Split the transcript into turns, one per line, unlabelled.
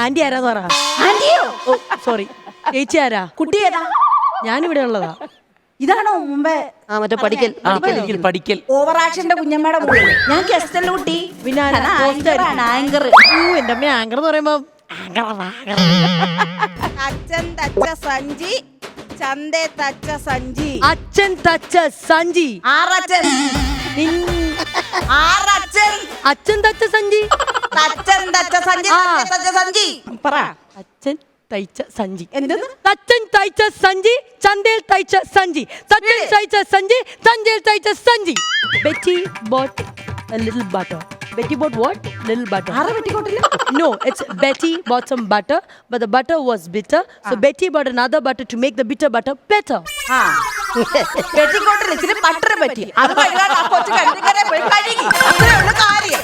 Anti ആരാന്ന് പറ.
ആന്റിയോ?
Sorry, ചേച്ചി ആരാ?
കുട്ടി ഏതാ?
ഞാനിവിടെ ഉള്ളതാ.
ഇതാണോ മുമ്പേ
മറ്റേ പഠിക്കൽ
പഠിക്കൽ
ഓവർ ആക്ഷന്റെ കുഞ്ഞമ്മയുടെ മോള്? ഞാൻ ഗസ്റ്റല്ലേ കുട്ടി.
പിന്നെ ആരാ?
ആങ്കർ.
എന്റെ അമ്മ ആങ്കർ എന്ന് പറയുമ്പോ
അച്ഛൻ തച്ച സഞ്ചി, ചന്തേ തച്ച സഞ്ചി.
അച്ഛൻ തച്ച സഞ്ചി.
ആറച്ചൻ. ആറച്ചൻ.
അച്ഛൻ തച്ച സഞ്ചി.
തച്ചൻ തച്ച സഞ്ചി. തച്ച സഞ്ചി പറ.
അച്ഛൻ തയ്ച്ച സഞ്ചി.
എന്തെന്ന്?
തച്ചൻ തയ്ച്ച സഞ്ചി, ചന്തയിൽ തയ്ച്ച സഞ്ചി. തച്ചൻ തയ്ച്ച സഞ്ചി, ചന്തയിൽ തയ്ച്ച സഞ്ചി. Betty bought a little butter. Betty bought what? Little butter.
ആറ് വെട്ടിക്കോട്ടില്ല.
No, it's Betty bought some butter, but the butter was bitter. So Betty bought another butter to make the bitter butter better.
ആ വെട്ടിക്കോട്ടില്ല, ഇച്ചിരി butter പറ്റി. അത് കഴുകാൻ ആ കൊച്ചു കഴുകിക്കരെ പോയി കഴുകി. അത്രേ ഉള്ളൂ കാര്യം.